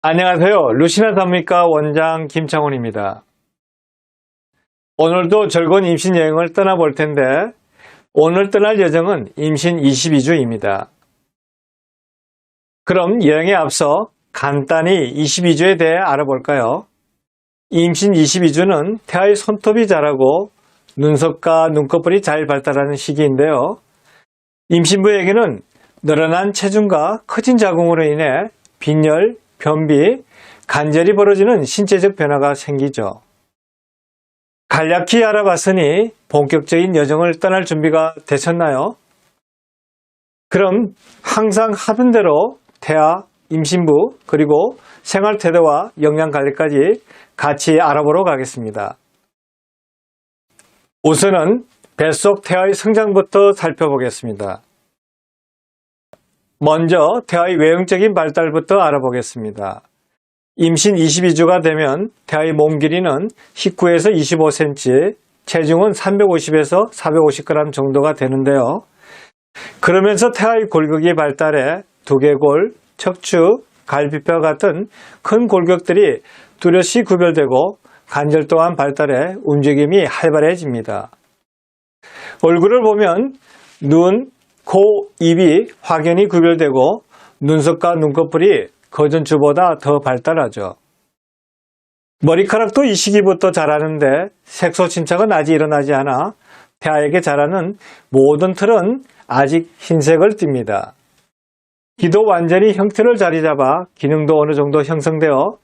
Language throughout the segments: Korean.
안녕하세요. 루시나 산부인과 원장 김창훈입니다. 오늘도 즐거운 임신 여행을 떠나볼 텐데 오늘 떠날 여정은 임신 22주입니다. 그럼 여행에 앞서 간단히 22주에 대해 알아볼까요? 임신 22주는 태아의 손톱이 자라고 눈썹과 눈꺼풀이 잘 발달하는 시기인데요. 임신부에게는 늘어난 체중과 커진 자궁으로 인해 빈혈, 변비, 관절이 벌어지는 신체적 변화가 생기죠. 간략히 알아봤으니 본격적인 여정을 떠날 준비가 되셨나요? 그럼 항상 하던 대로 태아, 임신부, 그리고 생활태도와 영양관리까지 같이 알아보러 가겠습니다. 우선은 뱃속 태아의 성장부터 살펴보겠습니다. 먼저 태아의 외형적인 발달부터 알아보겠습니다. 임신 22주가 되면 태아의 몸 길이는 19에서 25cm, 체중은 350에서 450g 정도가 되는데요. 그러면서 태아의 골격이 발달해 두개골, 척추, 갈비뼈 같은 큰 골격들이 뚜렷이 구별되고 관절 또한 발달해 움직임이 활발해집니다. 얼굴을 보면 눈, 코, 입이 확연히 구별되고 눈썹과 눈꺼풀이 거전주보다 더 발달하죠. 머리카락도 이 시기부터 자라는데 색소 침착은 아직 일어나지 않아 태아에게 자라는 모든 털은 아직 흰색을 띱니다. 귀도 완전히 형태를 자리 잡아 기능도 어느 정도 형성되어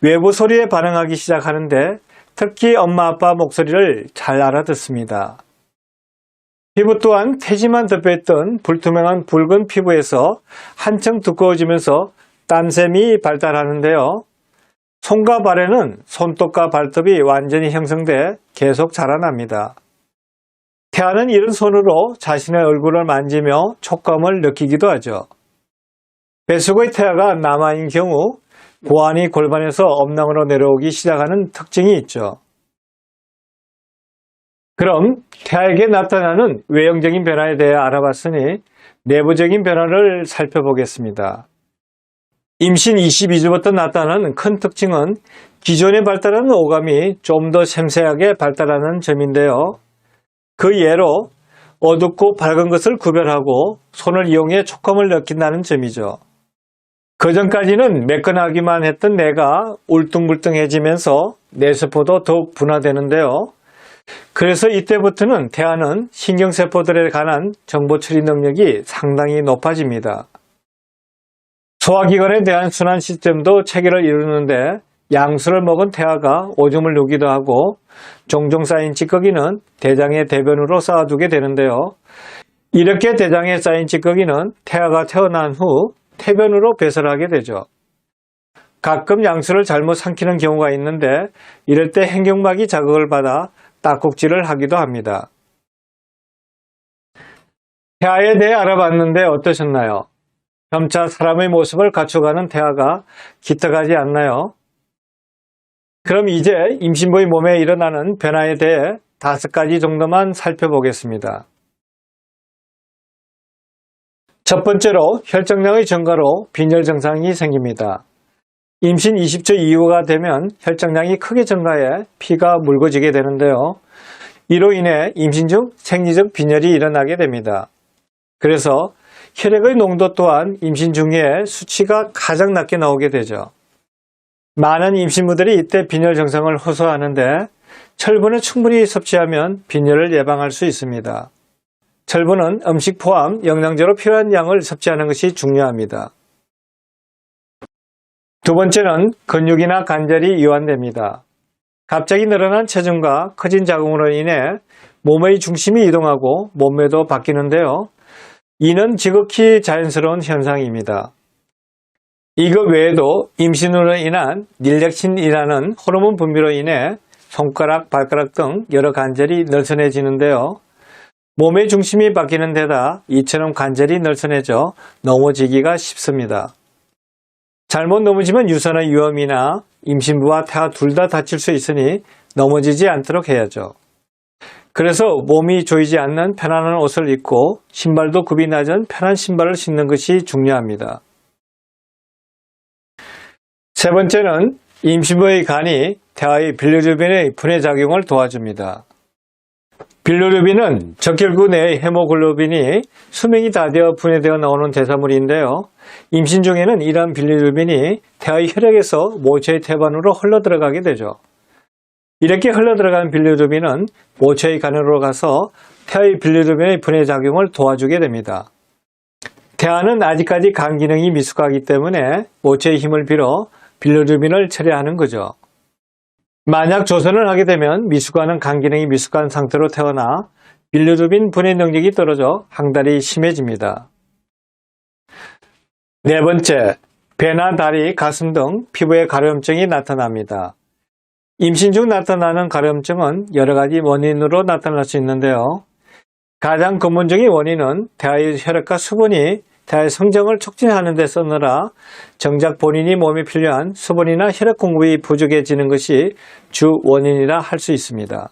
외부 소리에 반응하기 시작하는데 특히 엄마 아빠 목소리를 잘 알아듣습니다. 피부 또한 태지만 덮여있던 불투명한 붉은 피부에서 한층 두꺼워지면서 땀샘이 발달하는데요. 손과 발에는 손톱과 발톱이 완전히 형성돼 계속 자라납니다. 태아는 이런 손으로 자신의 얼굴을 만지며 촉감을 느끼기도 하죠. 뱃속의 태아가 남아인 경우 고환이 골반에서 엄낭으로 내려오기 시작하는 특징이 있죠. 그럼 태아에게 나타나는 외형적인 변화에 대해 알아봤으니 내부적인 변화를 살펴보겠습니다. 임신 22주부터 나타나는 큰 특징은 기존에 발달하는 오감이 좀 더 섬세하게 발달하는 점인데요. 그 예로 어둡고 밝은 것을 구별하고 손을 이용해 촉감을 느낀다는 점이죠. 그전까지는 매끈하기만 했던 뇌가 울퉁불퉁해지면서 뇌세포도 더욱 분화되는데요. 그래서 이때부터는 태아는 신경세포들에 관한 정보 처리 능력이 상당히 높아집니다. 소화기관에 대한 순환 시스템도 체계를 이루는데 양수를 먹은 태아가 오줌을 누기도 하고 종종 쌓인 찌꺼기는 대장의 대변으로 쌓아두게 되는데요. 이렇게 대장에 쌓인 찌꺼기는 태아가 태어난 후 태변으로 배설하게 되죠. 가끔 양수를 잘못 삼키는 경우가 있는데 이럴 때 행경막이 자극을 받아 딱꼭질을 하기도 합니다. 태아에 대해 알아봤는데 어떠셨나요? 점차 사람의 모습을 갖춰가는 태아가 기특하지 않나요? 그럼 이제 임신부의 몸에 일어나는 변화에 대해 5가지 정도만 살펴보겠습니다. 첫 번째로 혈정량의 증가로 빈혈 증상이 생깁니다. 임신 20주 이후가 되면 혈정량이 크게 증가해 피가 묽어지게 되는데요. 이로 인해 임신 중 생리적 빈혈이 일어나게 됩니다. 그래서 혈액의 농도 또한 임신 중에 수치가 가장 낮게 나오게 되죠. 많은 임신부들이 이때 빈혈 증상을 호소하는데 철분을 충분히 섭취하면 빈혈을 예방할 수 있습니다. 철분은 음식 포함 영양제로 필요한 양을 섭취하는 것이 중요합니다. 두 번째는 근육이나 관절이 이완됩니다. 갑자기 늘어난 체중과 커진 자궁으로 인해 몸의 중심이 이동하고 몸매도 바뀌는데요. 이는 지극히 자연스러운 현상입니다. 이것 외에도 임신으로 인한 닐렉신이라는 호르몬 분비로 인해 손가락, 발가락 등 여러 관절이 늘씬해지는데요. 몸의 중심이 바뀌는 데다 이처럼 관절이 늘씬해져 넘어지기가 쉽습니다. 잘못 넘어지면 유산의 위험이나 임신부와 태아 둘 다 다칠 수 있으니 넘어지지 않도록 해야죠. 그래서 몸이 조이지 않는 편안한 옷을 입고 신발도 굽이 낮은 편한 신발을 신는 것이 중요합니다. 세 번째는 임신부의 간이 태아의 빌루루빈의 분해 작용을 도와줍니다. 빌루루빈은 적혈구 내의 헤모글로빈이 수명이 다 되어 분해되어 나오는 대사물인데요. 임신 중에는 이러한 빌루루빈이 태아의 혈액에서 모체의 태반으로 흘러들어가게 되죠. 이렇게 흘러들어간 빌루루빈은 모체의 간으로 가서 태아의 빌루루빈의 분해 작용을 도와주게 됩니다. 태아는 아직까지 간 기능이 미숙하기 때문에 모체의 힘을 빌어 빌루루빈을 처리하는 거죠. 만약 조선을 하게 되면 미숙하는 간 기능이 미숙한 상태로 태어나 빌루루빈 분해 능력이 떨어져 항달이 심해집니다. 네 번째, 배나 다리, 가슴 등 피부에 가려움증이 나타납니다. 임신 중 나타나는 가려움증은 여러 가지 원인으로 나타날 수 있는데요. 가장 근본적인 원인은 태아의 혈액과 수분이 태아의 성장을 촉진하는 데 쓰느라 정작 본인이 몸에 필요한 수분이나 혈액 공급이 부족해지는 것이 주 원인이라 할 수 있습니다.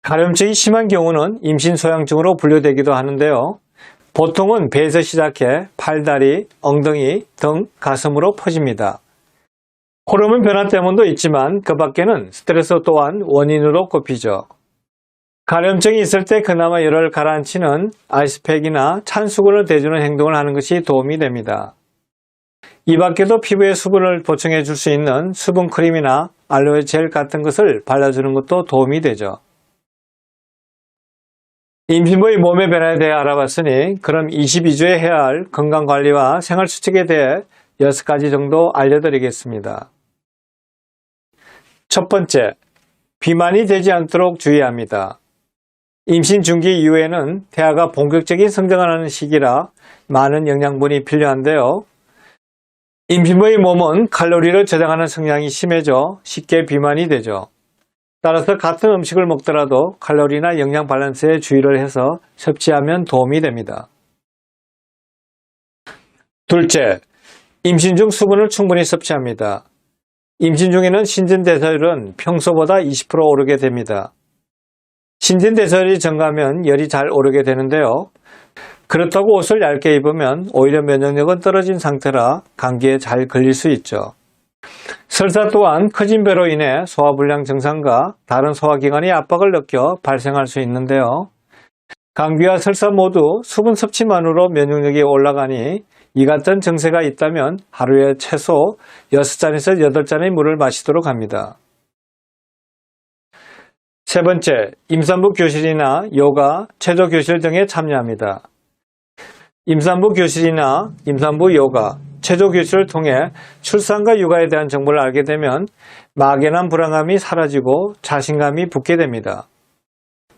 가려움증이 심한 경우는 임신 소양증으로 분류되기도 하는데요. 보통은 배에서 시작해 팔다리, 엉덩이 등 가슴으로 퍼집니다. 호르몬 변화 때문도 있지만 그 밖에는 스트레스 또한 원인으로 꼽히죠. 가려움증이 있을 때 그나마 열을 가라앉히는 아이스팩이나 찬 수건을 대주는 행동을 하는 것이 도움이 됩니다. 이 밖에도 피부에 수분을 보충해 줄 수 있는 수분 크림이나 알로에 젤 같은 것을 발라주는 것도 도움이 되죠. 임신부의 몸의 변화에 대해 알아봤으니 그럼 22주에 해야 할 건강관리와 생활수칙에 대해 6가지 정도 알려드리겠습니다. 첫 번째, 비만이 되지 않도록 주의합니다. 임신 중기 이후에는 태아가 본격적인 성장을 하는 시기라 많은 영양분이 필요한데요. 임신부의 몸은 칼로리를 저장하는 성향이 심해져 쉽게 비만이 되죠. 따라서 같은 음식을 먹더라도 칼로리나 영양 밸런스에 주의를 해서 섭취하면 도움이 됩니다. 둘째, 임신 중 수분을 충분히 섭취합니다. 임신 중에는 신진대사율은 평소보다 20% 오르게 됩니다. 신진대사율이 증가하면 열이 잘 오르게 되는데요. 그렇다고 옷을 얇게 입으면 오히려 면역력은 떨어진 상태라 감기에 잘 걸릴 수 있죠. 설사 또한 커진 배로 인해 소화불량 증상과 다른 소화기관이 압박을 느껴 발생할 수 있는데요. 감기와 설사 모두 수분 섭취만으로 면역력이 올라가니 이 같은 증세가 있다면 하루에 최소 6잔에서 8잔의 물을 마시도록 합니다. 세 번째, 임산부 교실이나 요가, 체조 교실 등에 참여합니다. 임산부 교실이나 임산부 요가, 체조 교실을 통해 출산과 육아에 대한 정보를 알게 되면 막연한 불안감이 사라지고 자신감이 붙게 됩니다.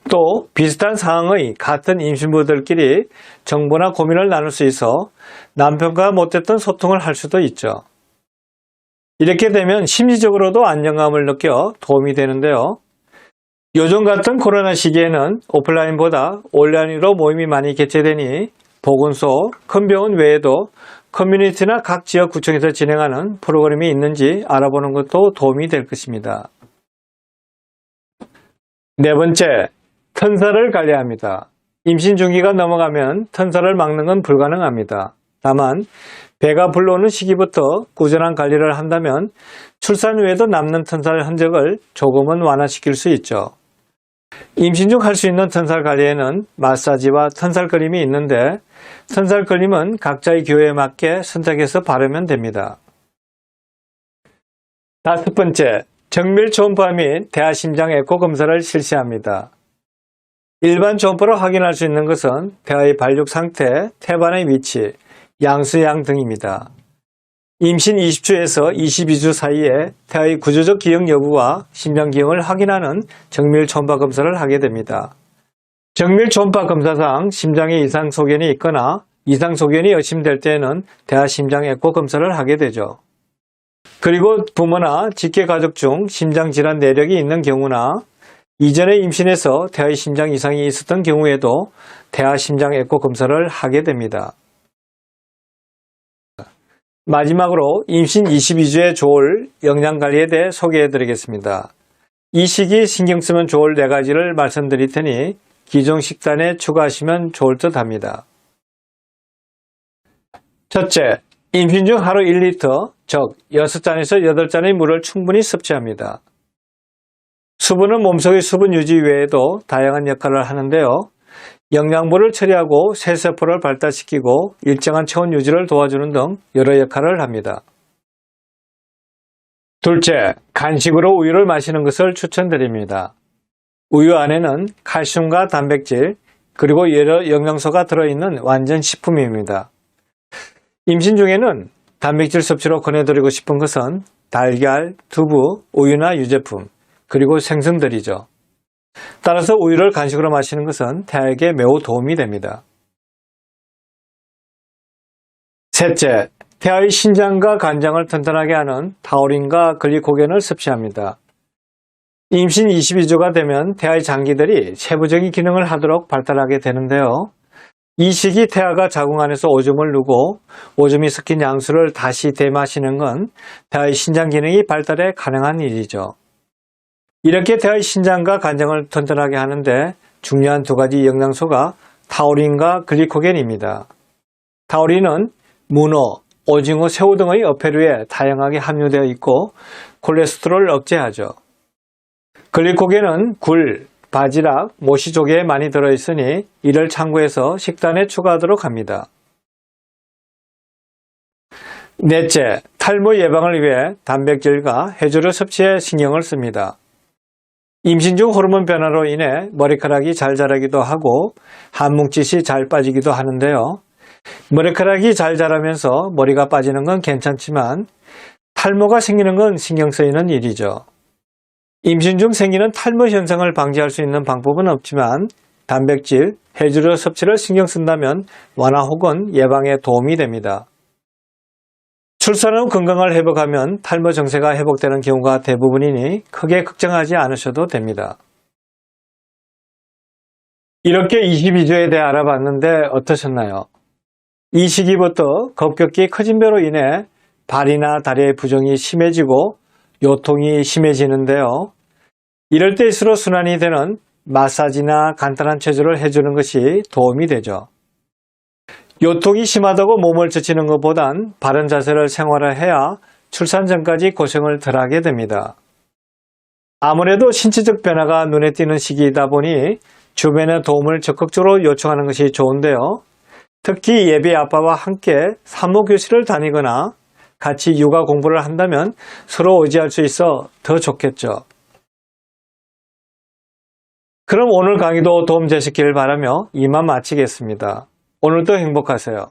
또 비슷한 상황의 같은 임신부들끼리 정보나 고민을 나눌 수 있어 남편과 못했던 소통을 할 수도 있죠. 이렇게 되면 심리적으로도 안정감을 느껴 도움이 되는데요. 요즘 같은 코로나 시기에는 오프라인보다 온라인으로 모임이 많이 개최되니 보건소, 큰 병원 외에도 커뮤니티나 각 지역 구청에서 진행하는 프로그램이 있는지 알아보는 것도 도움이 될 것입니다. 네 번째, 편사를 관리합니다. 임신 중기가 넘어가면 편사를 막는 건 불가능합니다. 다만 배가 불러오는 시기부터 꾸준한 관리를 한다면 출산 후에도 남는 턴살 흔적을 조금은 완화시킬 수 있죠. 임신 중 할 수 있는 턴살 관리에는 마사지와 턴살 그림이 있는데 턴살 그림은 각자의 기호에 맞게 선택해서 바르면 됩니다. 다섯 번째, 정밀 초음파 및 대하심장 에코 검사를 실시합니다. 일반 초음파로 확인할 수 있는 것은 태아의 발육 상태, 태반의 위치, 양수양 등입니다. 임신 20주에서 22주 사이에 태아의 구조적 기형 여부와 심장 기형을 확인하는 정밀 초음파 검사를 하게 됩니다. 정밀 초음파 검사상 심장에 이상 소견이 있거나 이상 소견이 의심될 때에는 태아 심장 에코 검사를 하게 되죠. 그리고 부모나 직계 가족 중 심장 질환 내력이 있는 경우나 이전에 임신해서 태아의 심장 이상이 있었던 경우에도 태아 심장 에코 검사를 하게 됩니다. 마지막으로 임신 22주에 좋을 영양관리에 대해 소개해 드리겠습니다. 이 시기 신경 쓰면 좋을 4가지를 말씀드릴 테니 기존 식단에 추가하시면 좋을 듯 합니다. 첫째, 임신 중 하루 1리터, 즉 6잔에서 8잔의 물을 충분히 섭취합니다. 수분은 몸속의 수분 유지 외에도 다양한 역할을 하는데요. 영양분을 처리하고 세세포를 발달시키고 일정한 체온 유지를 도와주는 등 여러 역할을 합니다. 둘째, 간식으로 우유를 마시는 것을 추천드립니다. 우유 안에는 칼슘과 단백질, 그리고 여러 영양소가 들어있는 완전 식품입니다. 임신 중에는 단백질 섭취로 권해드리고 싶은 것은 달걀, 두부, 우유나 유제품, 그리고 생선들이죠. 따라서 우유를 간식으로 마시는 것은 태아에게 매우 도움이 됩니다. 셋째, 태아의 신장과 간장을 튼튼하게 하는 타우린과 글리코겐을 섭취합니다. 임신 22주가 되면 태아의 장기들이 세부적인 기능을 하도록 발달하게 되는데요. 이 시기 태아가 자궁 안에서 오줌을 누고 오줌이 섞인 양수를 다시 대마시는 건 태아의 신장 기능이 발달에 가능한 일이죠. 이렇게 태아의 신장과 간장을 튼튼하게 하는데 중요한 두 가지 영양소가 타우린과 글리코겐입니다. 타우린은 문어, 오징어, 새우 등의 어패류에 다양하게 함유되어 있고 콜레스테롤을 억제하죠. 글리코겐은 굴, 바지락, 모시조개에 많이 들어있으니 이를 참고해서 식단에 추가하도록 합니다. 넷째, 탈모 예방을 위해 단백질과 해조류 섭취에 신경을 씁니다. 임신 중 호르몬 변화로 인해 머리카락이 잘 자라기도 하고 한 뭉칫이 잘 빠지기도 하는데요. 머리카락이 잘 자라면서 머리가 빠지는 건 괜찮지만 탈모가 생기는 건 신경 쓰이는 일이죠. 임신 중 생기는 탈모 현상을 방지할 수 있는 방법은 없지만 단백질, 해조류 섭취를 신경 쓴다면 완화 혹은 예방에 도움이 됩니다. 출산 후 건강을 회복하면 탈모 증세가 회복되는 경우가 대부분이니 크게 걱정하지 않으셔도 됩니다. 이렇게 22주에 대해 알아봤는데 어떠셨나요? 이 시기부터 급격히 커진 배로 인해 발이나 다리의 부종이 심해지고 요통이 심해지는데요. 이럴 때일수록 순환이 되는 마사지나 간단한 체조를 해주는 것이 도움이 되죠. 요통이 심하다고 몸을 지치는 것보단 바른 자세를 생활해야 출산 전까지 고생을 덜하게 됩니다. 아무래도 신체적 변화가 눈에 띄는 시기이다 보니 주변의 도움을 적극적으로 요청하는 것이 좋은데요. 특히 예비 아빠와 함께 산모교실을 다니거나 같이 육아 공부를 한다면 서로 의지할 수 있어 더 좋겠죠. 그럼 오늘 강의도 도움 되셨기를 바라며 이만 마치겠습니다. 오늘도 행복하세요.